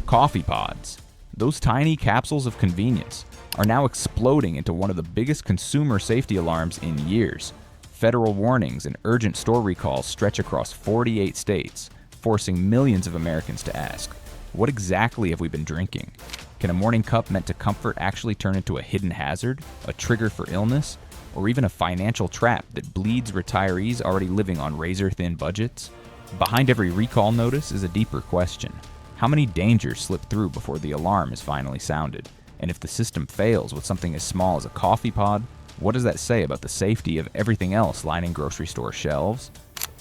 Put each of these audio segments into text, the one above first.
Coffee pods. Those tiny capsules of convenience are now exploding into one of the biggest consumer safety alarms in years. Federal warnings and urgent store recalls stretch across 48 states, forcing millions of Americans to ask, what exactly have we been drinking? Can a morning cup meant to comfort actually turn into a hidden hazard, a trigger for illness, or even a financial trap that bleeds retirees already living on razor-thin budgets? Behind every recall notice is a deeper question. How many dangers slip through before the alarm is finally sounded? And if the system fails with something as small as a coffee pod, what does that say about the safety of everything else lining grocery store shelves?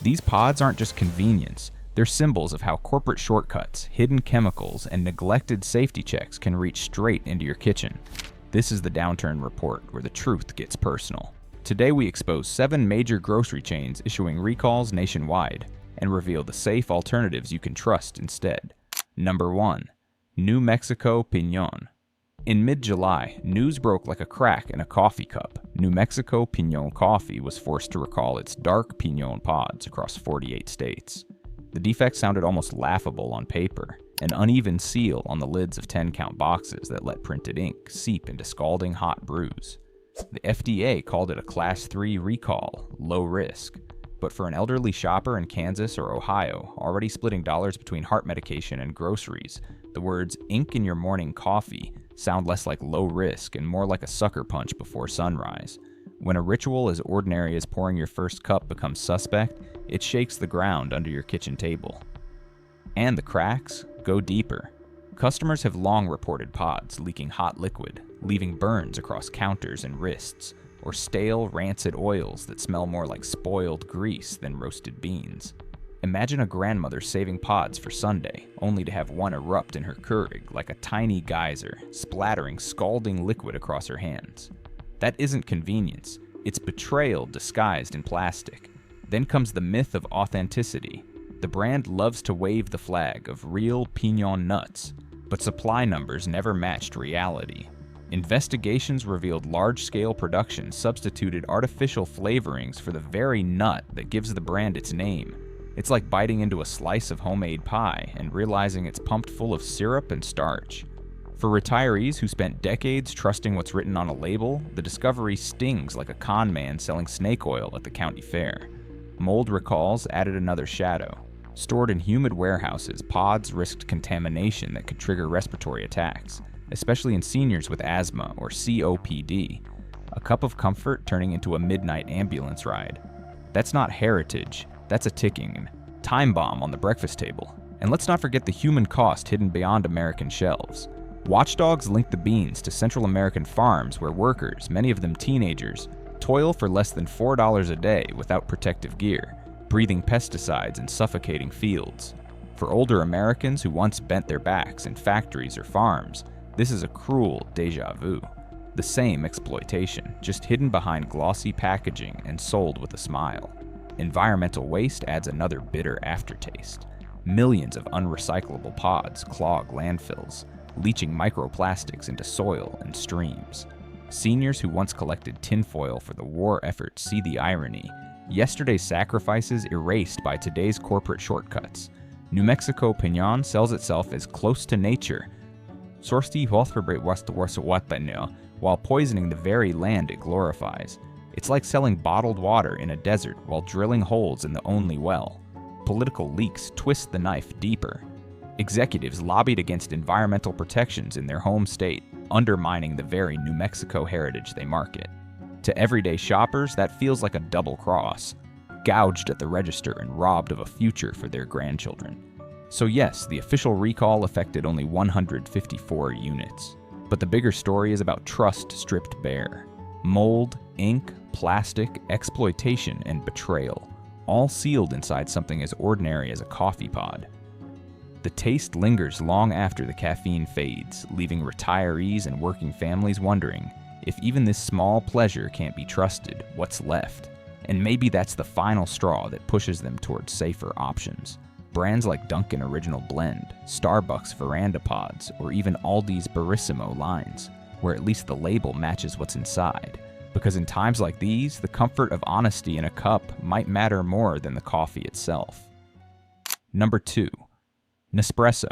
These pods aren't just convenience. They're symbols of how corporate shortcuts, hidden chemicals, and neglected safety checks can reach straight into your kitchen. This is the Downturn Report, where the truth gets personal. Today we expose 7 major grocery chains issuing recalls nationwide and reveal the safe alternatives you can trust instead. Number 1. New Mexico Pinon. In mid-July, news broke like a crack in a coffee cup. New Mexico Pinon Coffee was forced to recall its dark Pinon pods across 48 states. The defect sounded almost laughable on paper, an uneven seal on the lids of 10-count boxes that let printed ink seep into scalding hot brews. The FDA called it a Class 3 recall, low risk. But for an elderly shopper in Kansas or Ohio, already splitting dollars between heart medication and groceries, the words ink in your morning coffee sound less like low risk and more like a sucker punch before sunrise. When a ritual as ordinary as pouring your first cup becomes suspect, it shakes the ground under your kitchen table. And the cracks go deeper. Customers have long reported pods leaking hot liquid, leaving burns across counters and wrists, or stale, rancid oils that smell more like spoiled grease than roasted beans. Imagine a grandmother saving pods for Sunday, only to have one erupt in her Keurig like a tiny geyser, splattering scalding liquid across her hands. That isn't convenience, it's betrayal disguised in plastic. Then comes the myth of authenticity. The brand loves to wave the flag of real Pinon nuts, but supply numbers never matched reality. Investigations revealed large-scale production substituted artificial flavorings for the very nut that gives the brand its name. It's like biting into a slice of homemade pie and realizing it's pumped full of syrup and starch. For retirees who spent decades trusting what's written on a label, the discovery stings like a con man selling snake oil at the county fair. Mold recalls added another shadow. Stored in humid warehouses, pods risked contamination that could trigger respiratory attacks, especially in seniors with asthma or COPD. A cup of comfort turning into a midnight ambulance ride. That's not heritage, that's a ticking time bomb on the breakfast table. And let's not forget the human cost hidden beyond American shelves. Watchdogs link the beans to Central American farms where workers, many of them teenagers, toil for less than $4 a day without protective gear, breathing pesticides and suffocating fields. For older Americans who once bent their backs in factories or farms, this is a cruel déjà vu. The same exploitation, just hidden behind glossy packaging and sold with a smile. Environmental waste adds another bitter aftertaste. Millions of unrecyclable pods clog landfills, leaching microplastics into soil and streams. Seniors who once collected tinfoil for the war effort see the irony. Yesterday's sacrifices erased by today's corporate shortcuts. New Mexico Pinon sells itself as close to nature, while poisoning the very land it glorifies. It's like selling bottled water in a desert while drilling holes in the only well. Political leaks twist the knife deeper. Executives lobbied against environmental protections in their home state, undermining the very New Mexico heritage they market. To everyday shoppers, that feels like a double cross, gouged at the register and robbed of a future for their grandchildren. So yes, the official recall affected only 154 units. But the bigger story is about trust stripped bare. Mold, ink, plastic, exploitation, and betrayal, all sealed inside something as ordinary as a coffee pod. The taste lingers long after the caffeine fades, leaving retirees and working families wondering, if even this small pleasure can't be trusted, what's left? And maybe that's the final straw that pushes them towards safer options. Brands like Dunkin' Original Blend, Starbucks Veranda Pods, or even Aldi's Barissimo lines, where at least the label matches what's inside. Because in times like these, the comfort of honesty in a cup might matter more than the coffee itself. Number 2. Nespresso.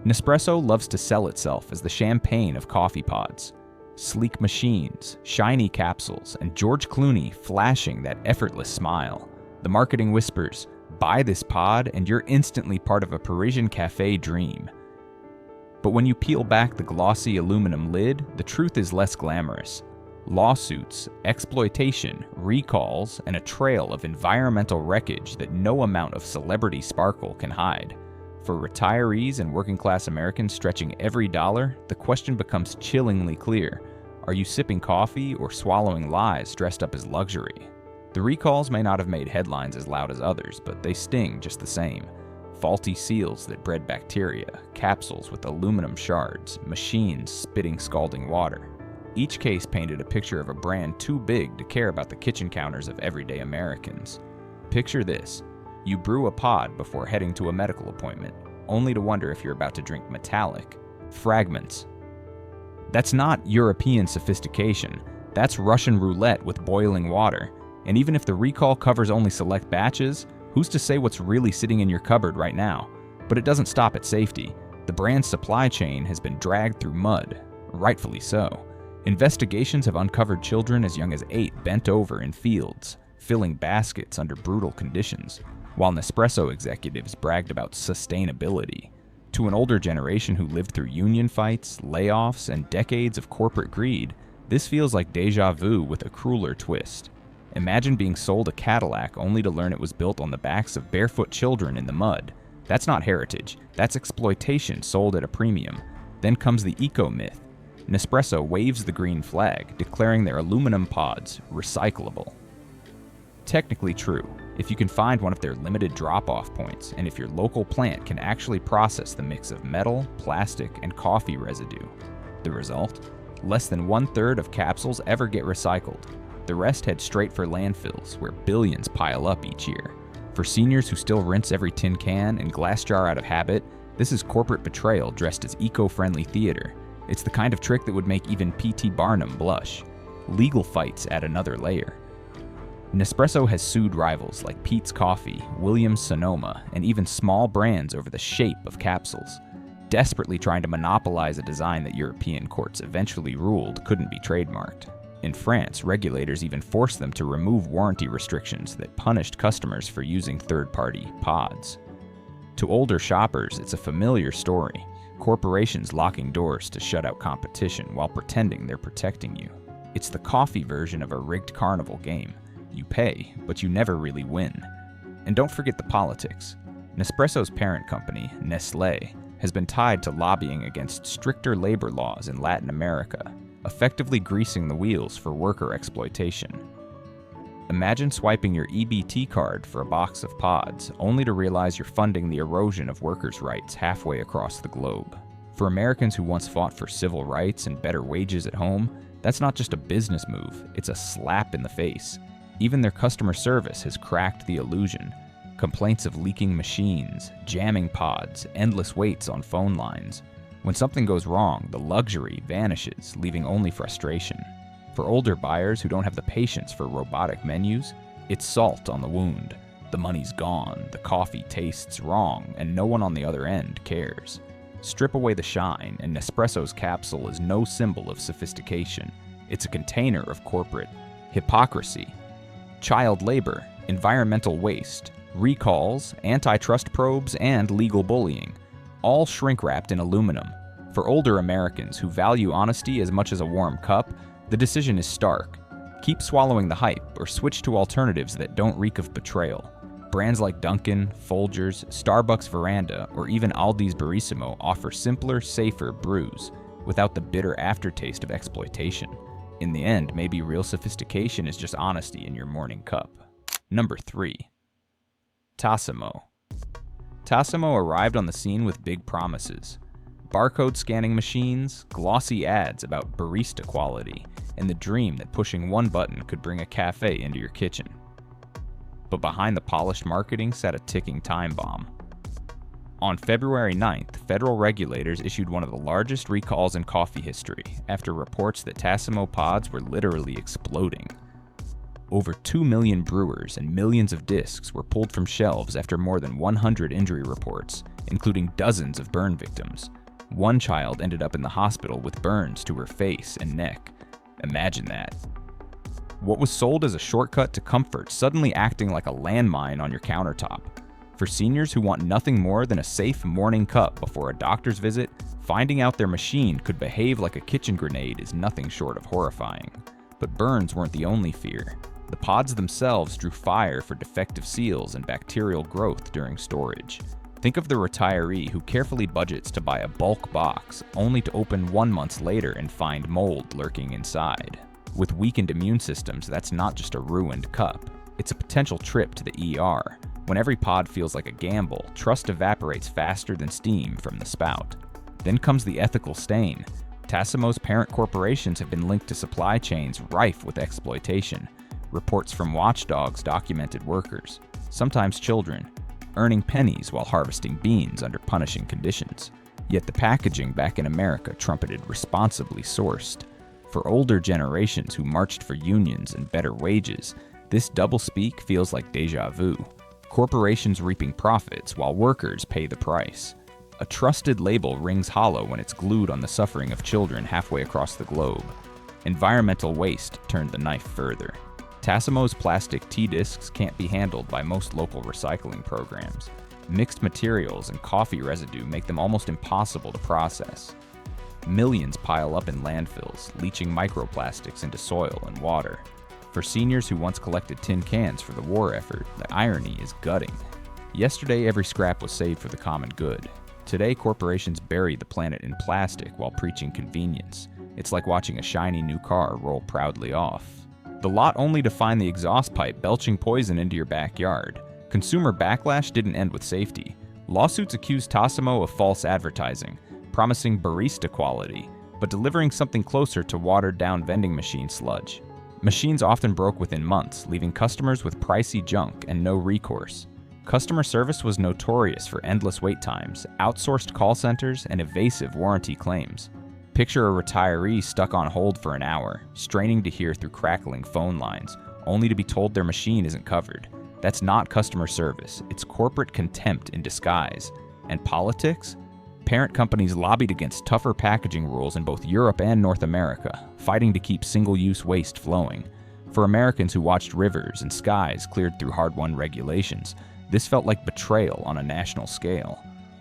Nespresso loves to sell itself as the champagne of coffee pods. Sleek machines, shiny capsules, and George Clooney flashing that effortless smile. The marketing whispers, "Buy this pod and you're instantly part of a Parisian cafe dream." But when you peel back the glossy aluminum lid, the truth is less glamorous. Lawsuits, exploitation, recalls, and a trail of environmental wreckage that no amount of celebrity sparkle can hide. For retirees and working-class Americans stretching every dollar, the question becomes chillingly clear. Are you sipping coffee or swallowing lies dressed up as luxury? The recalls may not have made headlines as loud as others, but they sting just the same. Faulty seals that bred bacteria, capsules with aluminum shards, machines spitting scalding water. Each case painted a picture of a brand too big to care about the kitchen counters of everyday Americans. Picture this. You brew a pod before heading to a medical appointment, only to wonder if you're about to drink metallic fragments. That's not European sophistication. That's Russian roulette with boiling water. And even if the recall covers only select batches, who's to say what's really sitting in your cupboard right now? But it doesn't stop at safety. The brand's supply chain has been dragged through mud, rightfully so. Investigations have uncovered children as young as 8 bent over in fields, filling baskets under brutal conditions, while Nespresso executives bragged about sustainability. To an older generation who lived through union fights, layoffs, and decades of corporate greed, this feels like déjà vu with a crueler twist. Imagine being sold a Cadillac only to learn it was built on the backs of barefoot children in the mud. That's not heritage, that's exploitation sold at a premium. Then comes the eco-myth. Nespresso waves the green flag, declaring their aluminum pods recyclable. Technically true, if you can find one of their limited drop-off points, and if your local plant can actually process the mix of metal, plastic, and coffee residue. The result? Less than 1/3 of capsules ever get recycled. The rest head straight for landfills, where billions pile up each year. For seniors who still rinse every tin can and glass jar out of habit, this is corporate betrayal dressed as eco-friendly theater. It's the kind of trick that would make even P.T. Barnum blush. Legal fights add another layer. Nespresso has sued rivals like Peet's Coffee, Williams-Sonoma, and even small brands over the shape of capsules, desperately trying to monopolize a design that European courts eventually ruled couldn't be trademarked. In France, regulators even forced them to remove warranty restrictions that punished customers for using third-party pods. To older shoppers, it's a familiar story. Corporations locking doors to shut out competition while pretending they're protecting you. It's the coffee version of a rigged carnival game. You pay, but you never really win. And don't forget the politics. Nespresso's parent company, Nestlé, has been tied to lobbying against stricter labor laws in Latin America, effectively greasing the wheels for worker exploitation. Imagine swiping your EBT card for a box of pods, only to realize you're funding the erosion of workers' rights halfway across the globe. For Americans who once fought for civil rights and better wages at home, that's not just a business move, it's a slap in the face. Even their customer service has cracked the illusion. Complaints of leaking machines, jamming pods, endless waits on phone lines. When something goes wrong, the luxury vanishes, leaving only frustration. For older buyers who don't have the patience for robotic menus, it's salt on the wound. The money's gone, the coffee tastes wrong, and no one on the other end cares. Strip away the shine, and Nespresso's capsule is no symbol of sophistication. It's a container of corporate hypocrisy. Child labor, environmental waste, recalls, antitrust probes, and legal bullying, all shrink-wrapped in aluminum. For older Americans who value honesty as much as a warm cup, the decision is stark. Keep swallowing the hype or switch to alternatives that don't reek of betrayal. Brands like Dunkin', Folgers, Starbucks Veranda, or even Aldi's Barissimo offer simpler, safer brews without the bitter aftertaste of exploitation. In the end, maybe real sophistication is just honesty in your morning cup. Number 3. Tassimo. Tassimo arrived on the scene with big promises. Barcode scanning machines, glossy ads about barista quality, and the dream that pushing one button could bring a cafe into your kitchen. But behind the polished marketing sat a ticking time bomb. On February 9th, federal regulators issued one of the largest recalls in coffee history after reports that Tassimo pods were literally exploding. Over 2 million brewers and millions of discs were pulled from shelves after more than 100 injury reports, including dozens of burn victims. One child ended up in the hospital with burns to her face and neck. Imagine that. What was sold as a shortcut to comfort suddenly acting like a landmine on your countertop. For seniors who want nothing more than a safe morning cup before a doctor's visit, finding out their machine could behave like a kitchen grenade is nothing short of horrifying. But burns weren't the only fear. The pods themselves drew fire for defective seals and bacterial growth during storage. Think of the retiree who carefully budgets to buy a bulk box, only to open 1 month later and find mold lurking inside. With weakened immune systems, that's not just a ruined cup. It's a potential trip to the ER. When every pod feels like a gamble, trust evaporates faster than steam from the spout. Then comes the ethical stain. Tassimo's parent corporations have been linked to supply chains rife with exploitation. Reports from watchdogs documented workers, sometimes children, earning pennies while harvesting beans under punishing conditions. Yet the packaging back in America trumpeted responsibly sourced. For older generations who marched for unions and better wages, this doublespeak feels like déjà vu. Corporations reaping profits while workers pay the price. A trusted label rings hollow when it's glued on the suffering of children halfway across the globe. Environmental waste turned the knife further. Tassimo's plastic tea discs can't be handled by most local recycling programs. Mixed materials and coffee residue make them almost impossible to process. Millions pile up in landfills, leaching microplastics into soil and water. For seniors who once collected tin cans for the war effort, the irony is gutting. Yesterday, every scrap was saved for the common good. Today, corporations bury the planet in plastic while preaching convenience. It's like watching a shiny new car roll proudly off. The lot only to find the exhaust pipe belching poison into your backyard. Consumer backlash didn't end with safety. Lawsuits accused Tassimo of false advertising, promising barista quality, but delivering something closer to watered-down vending machine sludge. Machines often broke within months, leaving customers with pricey junk and no recourse. Customer service was notorious for endless wait times, outsourced call centers, and evasive warranty claims. Picture a retiree stuck on hold for an hour, straining to hear through crackling phone lines, only to be told their machine isn't covered. That's not customer service, it's corporate contempt in disguise. And politics? Parent companies lobbied against tougher packaging rules in both Europe and North America, fighting to keep single-use waste flowing. For Americans who watched rivers and skies cleared through hard-won regulations, this felt like betrayal on a national scale.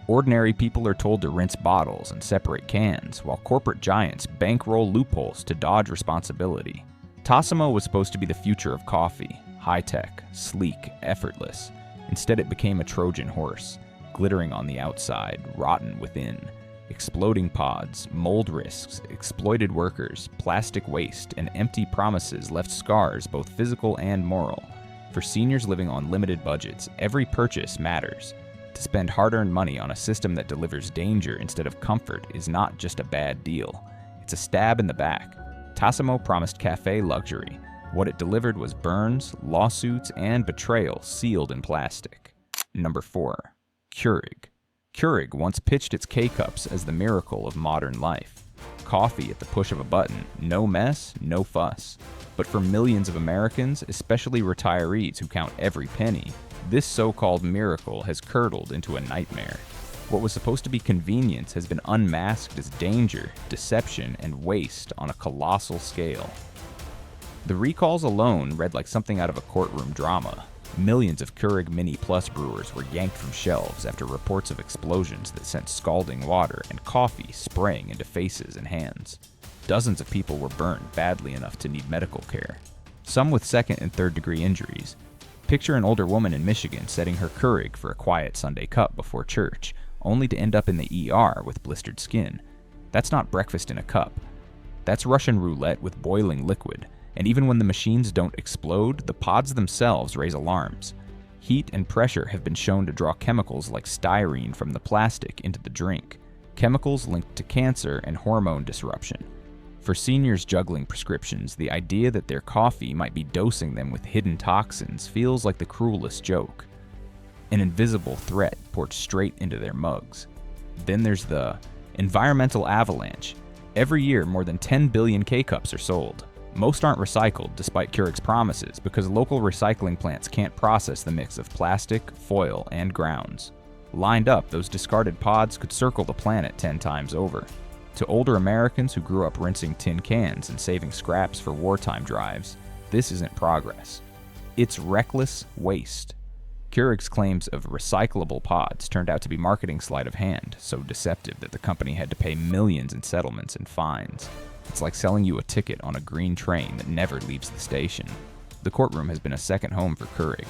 Ordinary people are told to rinse bottles and separate cans, while corporate giants bankroll loopholes to dodge responsibility. Tassimo was supposed to be the future of coffee, high-tech, sleek, effortless. Instead, it became a Trojan horse, glittering on the outside, rotten within. Exploding pods, mold risks, exploited workers, plastic waste, and empty promises left scars both physical and moral. For seniors living on limited budgets, every purchase matters. To spend hard-earned money on a system that delivers danger instead of comfort is not just a bad deal. It's a stab in the back. Tassimo promised cafe luxury. What it delivered was burns, lawsuits, and betrayal sealed in plastic. Number 4. Keurig. Keurig once pitched its K-Cups as the miracle of modern life. Coffee at the push of a button, no mess, no fuss. But for millions of Americans, especially retirees who count every penny, this so-called miracle has curdled into a nightmare. What was supposed to be convenience has been unmasked as danger, deception, and waste on a colossal scale. The recalls alone read like something out of a courtroom drama. Millions of Keurig Mini Plus brewers were yanked from shelves after reports of explosions that sent scalding water and coffee spraying into faces and hands. Dozens of people were burned badly enough to need medical care, some with second and third degree injuries. Picture an older woman in Michigan setting her Keurig for a quiet Sunday cup before church, only to end up in the ER with blistered skin. That's not breakfast in a cup. That's Russian roulette with boiling liquid, and even when the machines don't explode, the pods themselves raise alarms. Heat and pressure have been shown to draw chemicals like styrene from the plastic into the drink, chemicals linked to cancer and hormone disruption. For seniors juggling prescriptions, the idea that their coffee might be dosing them with hidden toxins feels like the cruelest joke. An invisible threat poured straight into their mugs. Then there's the environmental avalanche. Every year, more than 10 billion K-Cups are sold. Most aren't recycled, despite Keurig's promises, because local recycling plants can't process the mix of plastic, foil, and grounds. Lined up, those discarded pods could circle the planet 10 times over. To older Americans who grew up rinsing tin cans and saving scraps for wartime drives, this isn't progress. It's reckless waste. Keurig's claims of recyclable pods turned out to be marketing sleight of hand, so deceptive that the company had to pay millions in settlements and fines. It's like selling you a ticket on a green train that never leaves the station. The courtroom has been a second home for Keurig.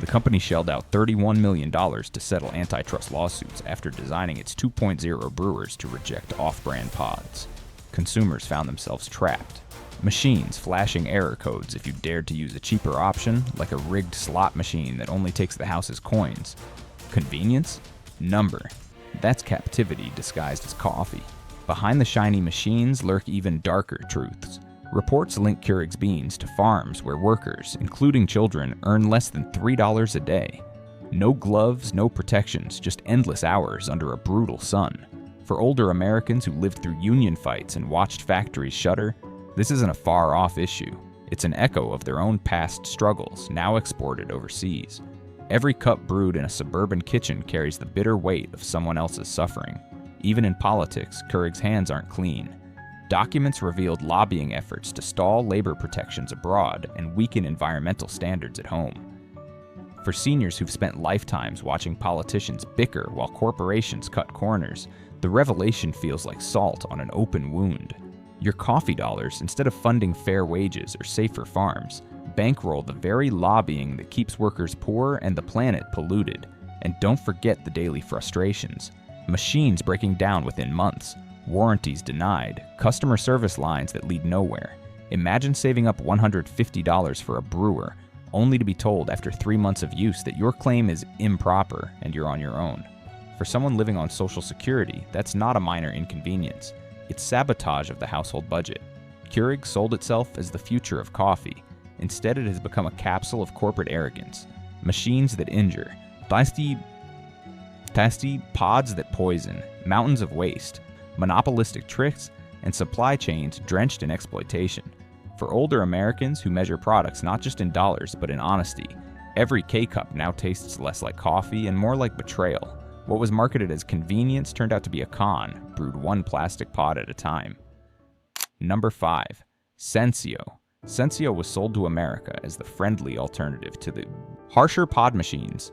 The company shelled out $31 million to settle antitrust lawsuits after designing its 2.0 brewers to reject off-brand pods. Consumers found themselves trapped. Machines flashing error codes if you dared to use a cheaper option, like a rigged slot machine that only takes the house's coins. Convenience? Number. That's captivity disguised as coffee. Behind the shiny machines lurk even darker truths. Reports link Keurig's beans to farms where workers, including children, earn less than $3 a day. No gloves, no protections, just endless hours under a brutal sun. For older Americans who lived through union fights and watched factories shutter, this isn't a far-off issue. It's an echo of their own past struggles, now exported overseas. Every cup brewed in a suburban kitchen carries the bitter weight of someone else's suffering. Even in politics, Keurig's hands aren't clean. Documents revealed lobbying efforts to stall labor protections abroad and weaken environmental standards at home. For seniors who've spent lifetimes watching politicians bicker while corporations cut corners, the revelation feels like salt on an open wound. Your coffee dollars, instead of funding fair wages or safer farms, bankroll the very lobbying that keeps workers poor and the planet polluted. And don't forget the daily frustrations. Machines breaking down within months, warranties denied, customer service lines that lead nowhere. Imagine saving up $150 for a brewer, only to be told after 3 months of use that your claim is improper and you're on your own. For someone living on Social Security, that's not a minor inconvenience. It's sabotage of the household budget. Keurig sold itself as the future of coffee. Instead, it has become a capsule of corporate arrogance. Machines that injure. Tasty pods that poison. Mountains of waste. Monopolistic tricks, and supply chains drenched in exploitation. For older Americans who measure products not just in dollars but in honesty, every K-cup now tastes less like coffee and more like betrayal. What was marketed as convenience turned out to be a con, brewed one plastic pod at a time. Number 5. Senseo. Senseo was sold to America as the friendly alternative to the harsher pod machines.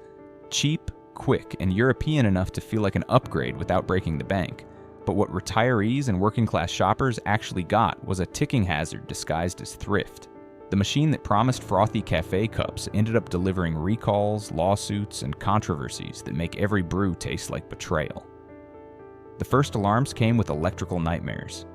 Cheap, quick, and European enough to feel like an upgrade without breaking the bank. But what retirees and working-class shoppers actually got was a ticking hazard disguised as thrift. The machine that promised frothy cafe cups ended up delivering recalls, lawsuits, and controversies that make every brew taste like betrayal. The first alarms came with electrical nightmares.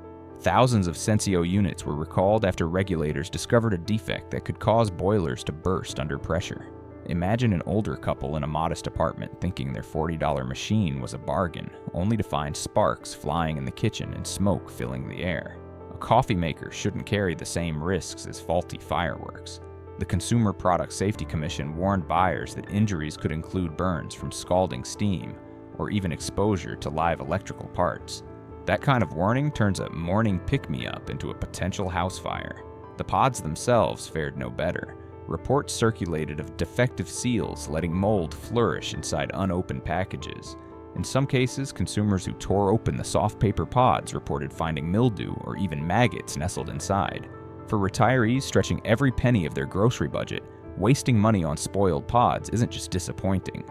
Thousands of Senseo units were recalled after regulators discovered a defect that could cause boilers to burst under pressure. Imagine an older couple in a modest apartment thinking their $40 machine was a bargain, only to find sparks flying in the kitchen and smoke filling the air. A coffee maker shouldn't carry the same risks as faulty fireworks. The Consumer Product Safety Commission warned buyers that injuries could include burns from scalding steam or even exposure to live electrical parts. That kind of warning turns a morning pick-me-up into a potential house fire. The pods themselves fared no better. Reports circulated of defective seals letting mold flourish inside unopened packages. In some cases, consumers who tore open the soft paper pods reported finding mildew or even maggots nestled inside. For retirees stretching every penny of their grocery budget, wasting money on spoiled pods isn't just disappointing.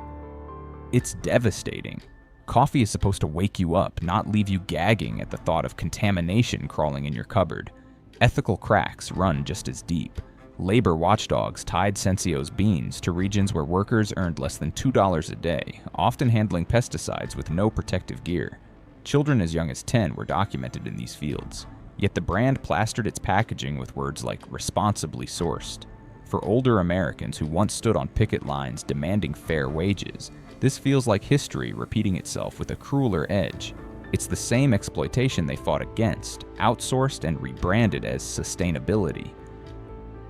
It's devastating. Coffee is supposed to wake you up, not leave you gagging at the thought of contamination crawling in your cupboard. Ethical cracks run just as deep. Labor watchdogs tied Senseo's beans to regions where workers earned less than $2 a day, often handling pesticides with no protective gear. Children as young as 10 were documented in these fields. Yet the brand plastered its packaging with words like responsibly sourced. For older Americans who once stood on picket lines demanding fair wages, this feels like history repeating itself with a crueler edge. It's the same exploitation they fought against, outsourced and rebranded as sustainability.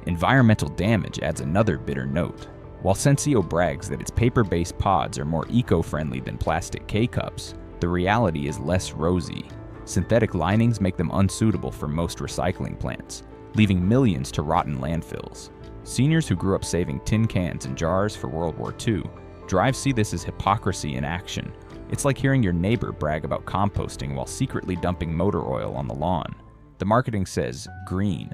Environmental damage adds another bitter note. While Senseo brags that its paper-based pods are more eco-friendly than plastic K-cups, the reality is less rosy. Synthetic linings make them unsuitable for most recycling plants, leaving millions to rot in landfills. Seniors who grew up saving tin cans and jars for World War II Drives see this as hypocrisy in action. It's like hearing your neighbor brag about composting while secretly dumping motor oil on the lawn. The marketing says green,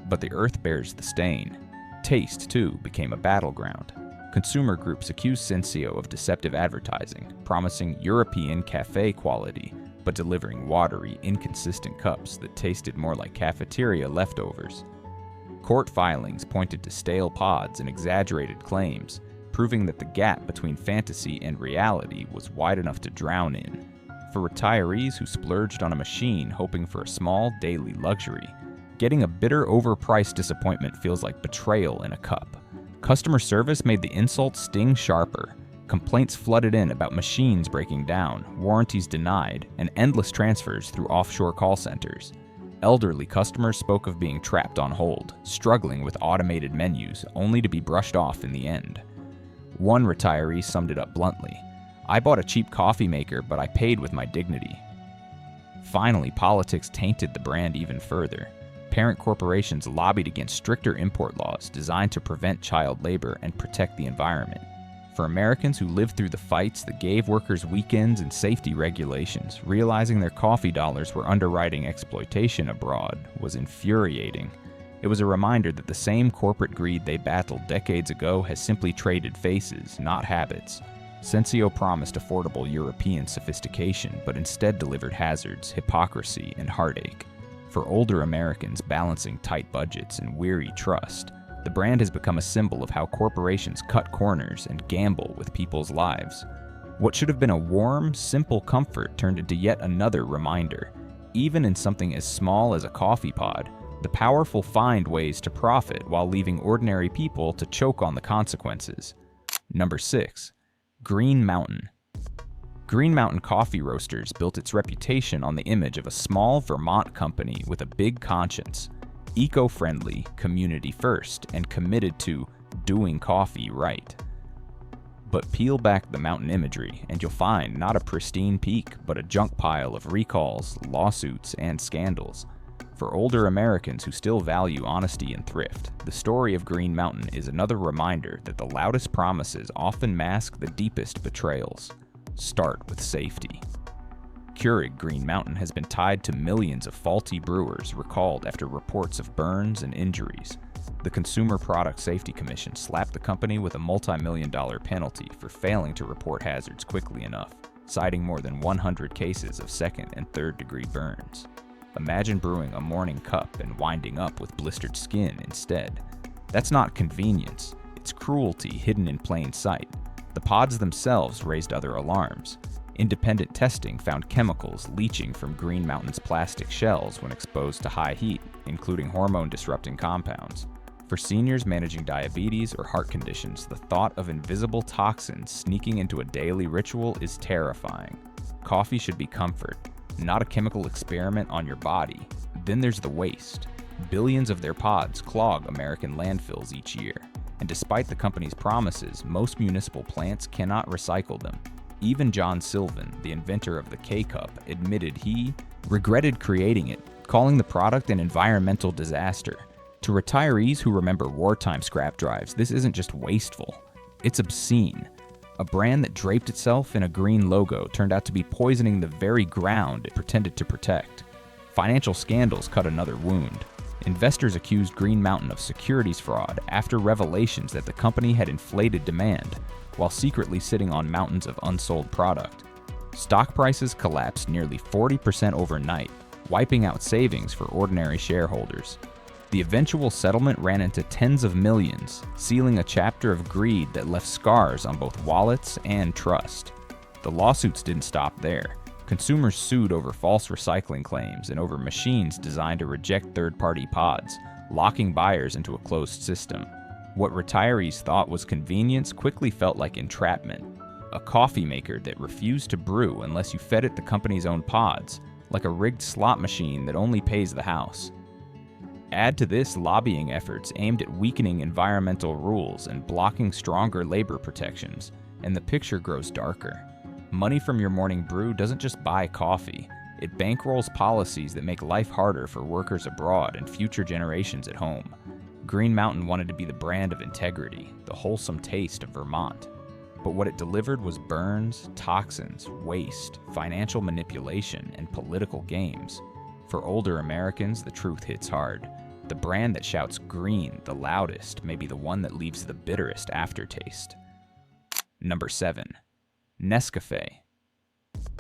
but the earth bears the stain. Taste, too, became a battleground. Consumer groups accused Senseo of deceptive advertising, promising European cafe quality, but delivering watery, inconsistent cups that tasted more like cafeteria leftovers. Court filings pointed to stale pods and exaggerated claims, proving that the gap between fantasy and reality was wide enough to drown in. For retirees who splurged on a machine hoping for a small daily luxury, getting a bitter, overpriced disappointment feels like betrayal in a cup. Customer service made the insult sting sharper. Complaints flooded in about machines breaking down, warranties denied, and endless transfers through offshore call centers. Elderly customers spoke of being trapped on hold, struggling with automated menus, only to be brushed off in the end. One retiree summed it up bluntly: "I bought a cheap coffee maker, but I paid with my dignity." Finally, politics tainted the brand even further. Parent corporations lobbied against stricter import laws designed to prevent child labor and protect the environment. For Americans who lived through the fights that gave workers weekends and safety regulations, realizing their coffee dollars were underwriting exploitation abroad was infuriating. It was a reminder that the same corporate greed they battled decades ago has simply traded faces, not habits. Senseo promised affordable European sophistication, but instead delivered hazards, hypocrisy, and heartache. For older Americans balancing tight budgets and weary trust, the brand has become a symbol of how corporations cut corners and gamble with people's lives. What should have been a warm, simple comfort turned into yet another reminder. Even in something as small as a coffee pod, the powerful find ways to profit while leaving ordinary people to choke on the consequences. Number 6. Green Mountain. Green Mountain Coffee Roasters built its reputation on the image of a small Vermont company with a big conscience, eco-friendly, community-first, and committed to doing coffee right. But peel back the mountain imagery, and you'll find not a pristine peak, but a junk pile of recalls, lawsuits, and scandals. For older Americans who still value honesty and thrift, the story of Green Mountain is another reminder that the loudest promises often mask the deepest betrayals. Start with safety. Keurig Green Mountain has been tied to millions of faulty brewers recalled after reports of burns and injuries. The Consumer Product Safety Commission slapped the company with a multi-million-dollar penalty for failing to report hazards quickly enough, citing more than 100 cases of second and third-degree burns. Imagine brewing a morning cup and winding up with blistered skin instead. That's not convenience, it's cruelty hidden in plain sight. The pods themselves raised other alarms. Independent testing found chemicals leaching from Green Mountain's plastic shells when exposed to high heat, including hormone-disrupting compounds. For seniors managing diabetes or heart conditions, the thought of invisible toxins sneaking into a daily ritual is terrifying. Coffee should be comfort, not a chemical experiment on your body. Then there's the waste. Billions of their pods clog American landfills each year. And despite the company's promises, most municipal plants cannot recycle them. Even John Sylvan, the inventor of the K-Cup, admitted he regretted creating it, calling the product an environmental disaster. To retirees who remember wartime scrap drives, this isn't just wasteful, it's obscene. A brand that draped itself in a green logo turned out to be poisoning the very ground it pretended to protect. Financial scandals cut another wound. Investors accused Green Mountain of securities fraud after revelations that the company had inflated demand, while secretly sitting on mountains of unsold product. Stock prices collapsed nearly 40% overnight, wiping out savings for ordinary shareholders. The eventual settlement ran into tens of millions, sealing a chapter of greed that left scars on both wallets and trust. The lawsuits didn't stop there. Consumers sued over false recycling claims and over machines designed to reject third-party pods, locking buyers into a closed system. What retirees thought was convenience quickly felt like entrapment. A coffee maker that refused to brew unless you fed it the company's own pods, like a rigged slot machine that only pays the house. Add to this lobbying efforts aimed at weakening environmental rules and blocking stronger labor protections, and the picture grows darker. Money from your morning brew doesn't just buy coffee, it bankrolls policies that make life harder for workers abroad and future generations at home. Green Mountain wanted to be the brand of integrity, the wholesome taste of Vermont. but what it delivered was burns, toxins, waste, financial manipulation, and political games. For older Americans, the truth hits hard. The brand that shouts green the loudest may be the one that leaves the bitterest aftertaste. Number 7. Nescafe.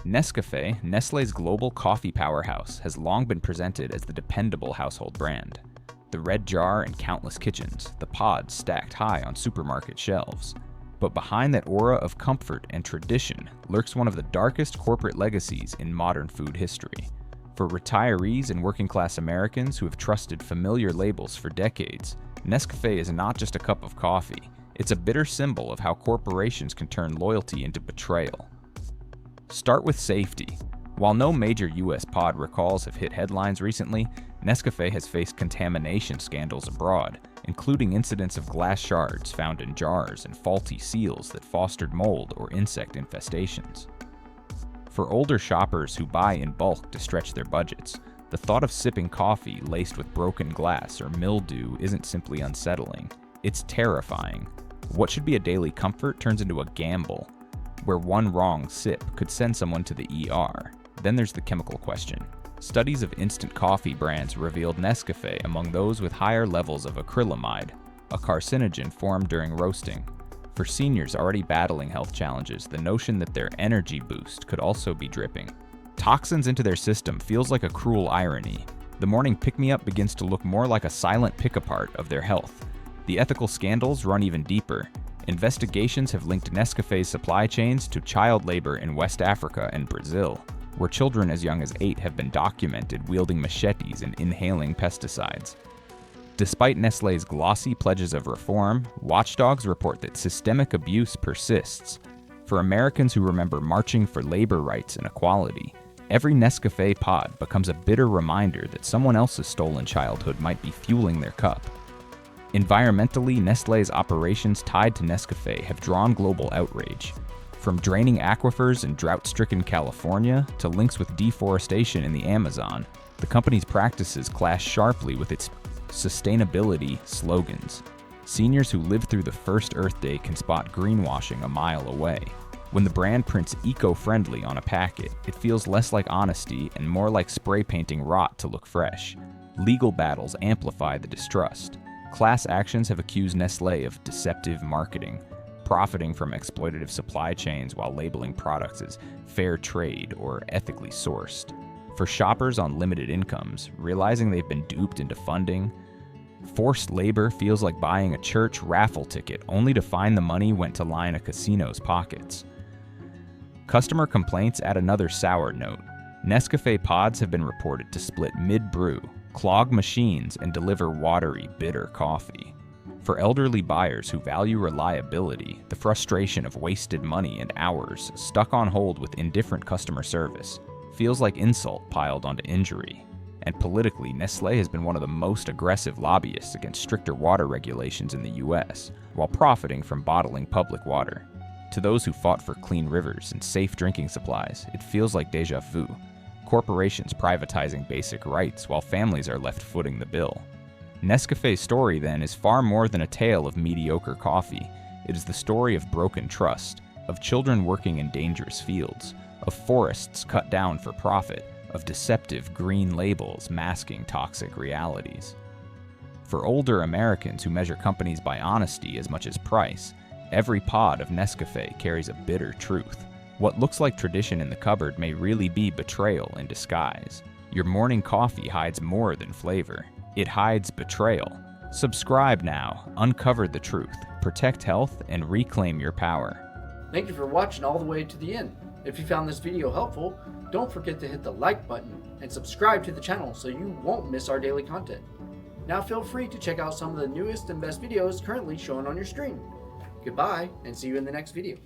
Nescafe, Nestlé's global coffee powerhouse, has long been presented as the dependable household brand. The red jar in countless kitchens, the pods stacked high on supermarket shelves. But behind that aura of comfort and tradition lurks one of the darkest corporate legacies in modern food history. For retirees and working-class Americans who have trusted familiar labels for decades, Nescafe is not just a cup of coffee. It's a bitter symbol of how corporations can turn loyalty into betrayal. Start with safety. While no major U.S. pod recalls have hit headlines recently, Nescafe has faced contamination scandals abroad, including incidents of glass shards found in jars and faulty seals that fostered mold or insect infestations. For older shoppers who buy in bulk to stretch their budgets, the thought of sipping coffee laced with broken glass or mildew isn't simply unsettling, it's terrifying. What should be a daily comfort turns into a gamble, where one wrong sip could send someone to the ER. Then there's the chemical question. Studies of instant coffee brands revealed Nescafe among those with higher levels of acrylamide, a carcinogen formed during roasting. For seniors already battling health challenges, the notion that their energy boost could also be dripping toxins into their system feels like a cruel irony. The morning pick-me-up begins to look more like a silent pick-apart of their health. The ethical scandals run even deeper. Investigations have linked Nescafe's supply chains to child labor in West Africa and Brazil, where children as young as 8 have been documented wielding machetes and inhaling pesticides. Despite Nestlé's glossy pledges of reform, watchdogs report that systemic abuse persists. For Americans who remember marching for labor rights and equality, every Nescafe pod becomes a bitter reminder that someone else's stolen childhood might be fueling their cup. Environmentally, Nestlé's operations tied to Nescafe have drawn global outrage. From draining aquifers in drought-stricken California to links with deforestation in the Amazon, the company's practices clash sharply with its sustainability slogans. Seniors who live through the first Earth Day can spot greenwashing a mile away. When the brand prints eco-friendly on a packet, it feels less like honesty and more like spray painting rot to look fresh. Legal battles amplify the distrust. Class actions have accused Nestlé of deceptive marketing, profiting from exploitative supply chains while labeling products as fair trade or ethically sourced. For shoppers on limited incomes, realizing they've been duped into funding, forced labor feels like buying a church raffle ticket only to find the money went to line a casino's pockets. Customer complaints add another sour note. Nescafe pods have been reported to split mid-brew, clog machines, and deliver watery, bitter coffee. For elderly buyers who value reliability, the frustration of wasted money and hours stuck on hold with indifferent customer service feels like insult piled onto injury. And politically, Nestlé has been one of the most aggressive lobbyists against stricter water regulations in the US, while profiting from bottling public water. To those who fought for clean rivers and safe drinking supplies, it feels like déjà vu. Corporations privatizing basic rights while families are left footing the bill. Nescafe's story, then, is far more than a tale of mediocre coffee. It is the story of broken trust, of children working in dangerous fields, of forests cut down for profit, of deceptive green labels masking toxic realities. For older Americans who measure companies by honesty as much as price, every pod of Nescafe carries a bitter truth. What looks like tradition in the cupboard may really be betrayal in disguise. Your morning coffee hides more than flavor. It hides betrayal. Subscribe now, uncover the truth, protect health, and reclaim your power. Thank you for watching all the way to the end. If you found this video helpful, don't forget to hit the like button and subscribe to the channel so you won't miss our daily content. Now feel free to check out some of the newest and best videos currently shown on your screen. Goodbye, and see you in the next video.